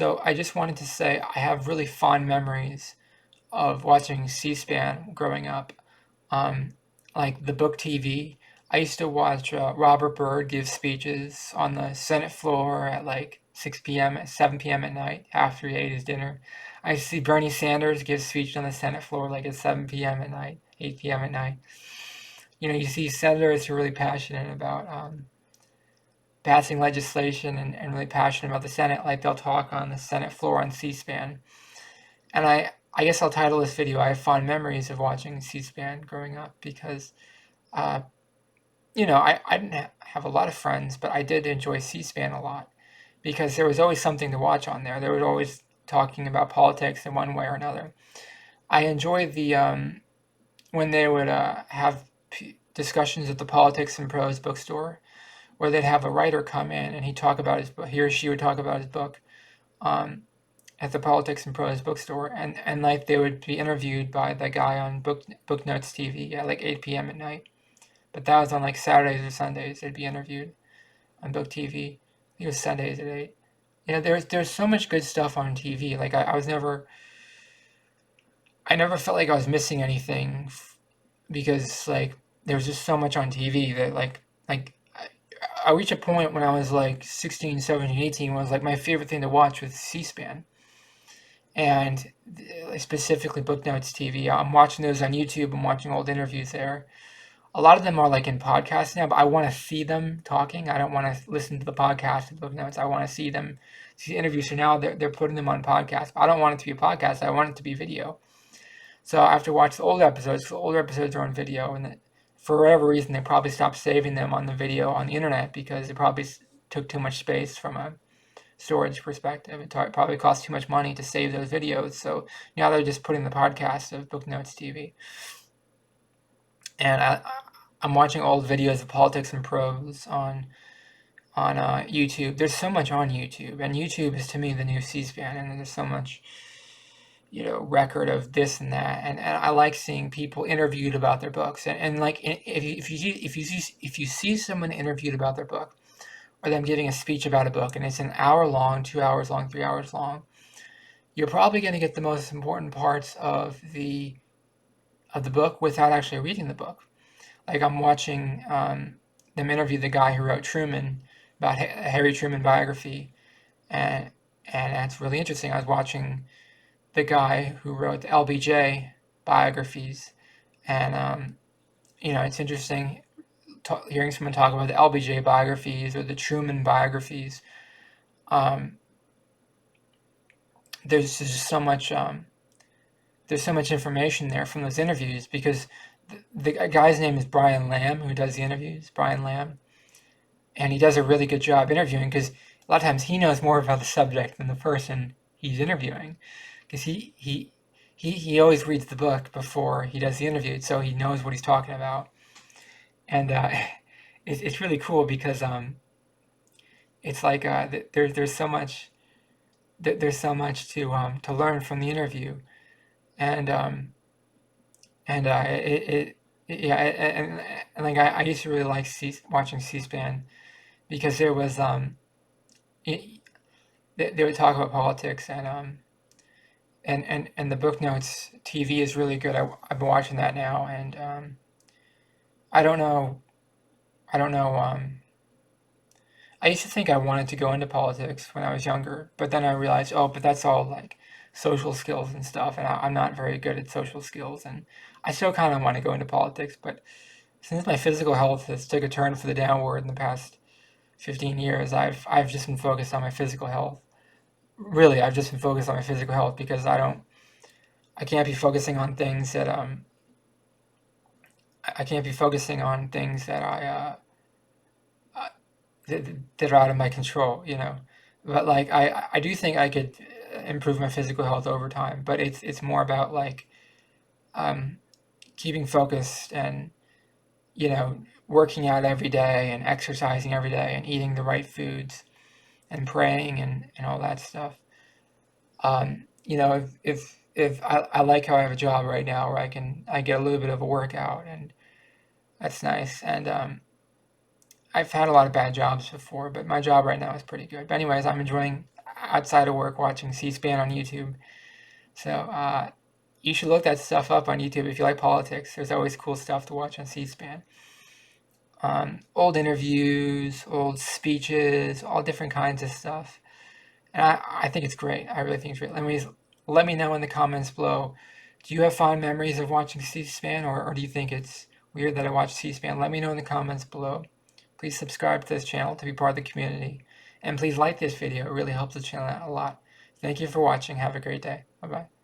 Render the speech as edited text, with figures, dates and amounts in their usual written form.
So I just wanted to say I have really fond memories of watching C-SPAN growing up. Um, like the book TV. I used to watch Robert Byrd give speeches on the Senate floor at like 6 p.m. at 7 p.m. at night after he ate his dinner. I used to see Bernie Sanders give speeches on the Senate floor like at 7 p.m. at night, 8 p.m. at night. You see senators who are really passionate about passing legislation and really passionate about the Senate, like they'll talk on the Senate floor on C-SPAN. And I guess I'll title this video, I have fond memories of watching C-SPAN growing up because, uh, I didn't have a lot of friends, but I did enjoy C-SPAN a lot because there was always something to watch on there. They were always talking about politics in one way or another. I enjoyed when they would have discussions at the Politics and Prose bookstore where they'd have a writer come in and he'd talk about his book, he or she would talk about his book um, at the Politics and Prose bookstore, and like they would be interviewed by the guy on Book Notes TV at like 8 p.m. at night. But that was on like Saturdays or Sundays. They'd be interviewed on Book TV. It was Sundays at 8. There's so much good stuff on TV. Like I never felt like I was missing anything because like there was just so much on TV that I reached a point when I was like 16, 17, 18 when it was like my favorite thing to watch was C-SPAN. And specifically Book Notes TV. I'm watching those on YouTube. I'm watching old interviews there. A lot of them are like in podcasts now, but I want to see them talking. I don't want to listen to the podcast of Book Notes. I want to see them, see the interviews. So now they're putting them on podcasts. I don't want it to be a podcast. I want it to be video. So I have to watch the old episodes. The older episodes are on video, and for whatever reason, they probably stopped saving them on the video on the internet because it probably took too much space from a storage perspective. It probably costs too much money to save those videos. So now they're just putting the podcast of Book Notes TV. And I'm watching old videos of Politics and Prose on YouTube. There's so much on YouTube, and YouTube is to me the new C-SPAN, and there's so much record of this and that, and I like seeing people interviewed about their books, and like if you see someone interviewed about their book, or them giving a speech about a book, and it's an hour long, 2 hours long, 3 hours long, you're probably going to get the most important parts of the book without actually reading the book. Like I'm watching them interview the guy who wrote Truman about a Harry Truman biography, and that's really interesting. I was watching the guy who wrote the LBJ biographies, and it's interesting hearing someone talk about the LBJ biographies or the Truman biographies. Um, there's just so much there's so much information there from those interviews because the guy's name is Brian Lamb who does the interviews, Brian Lamb, and he does a really good job interviewing because a lot of times he knows more about the subject than the person he's interviewing because he always reads the book before he does the interview, so he knows what he's talking about, and it's really cool because it's like there's so much to learn from the interview, and yeah, and like I used to really like watching C-SPAN because there was it, they would talk about politics, and the Book Notes TV is really good. I've been watching that now, and I don't know I don't know I used to think I wanted to go into politics when I was younger, but then I realized, oh, but that's all like social skills and stuff, and I'm not very good at social skills, and I still kind of want to go into politics, but since my physical health has took a turn for the downward in the past 15 years, I've just been focused on my physical health. Really, I've just been focused on my physical health because I can't be focusing on things that I can't be focusing on things that that are out of my control, But like I do think I could improve my physical health over time, but it's more about like um, keeping focused and working out every day and exercising every day and eating the right foods and praying and all that stuff. If I like how I have a job right now where I get a little bit of a workout and that's nice. And I've had a lot of bad jobs before, but my job right now is pretty good. But anyways, outside of work watching C-SPAN on YouTube. So you should look that stuff up on YouTube if you like politics. There's always cool stuff to watch on C-SPAN. Old interviews, old speeches, all different kinds of stuff. And I think it's great. I really think it's great. Let me know in the comments below. Do you have fond memories of watching C-SPAN, or do you think it's weird that I watch C-SPAN? Let me know in the comments below. Please subscribe to this channel to be part of the community. And please like this video. It really helps the channel out a lot. Thank you for watching. Have a great day. Bye-bye.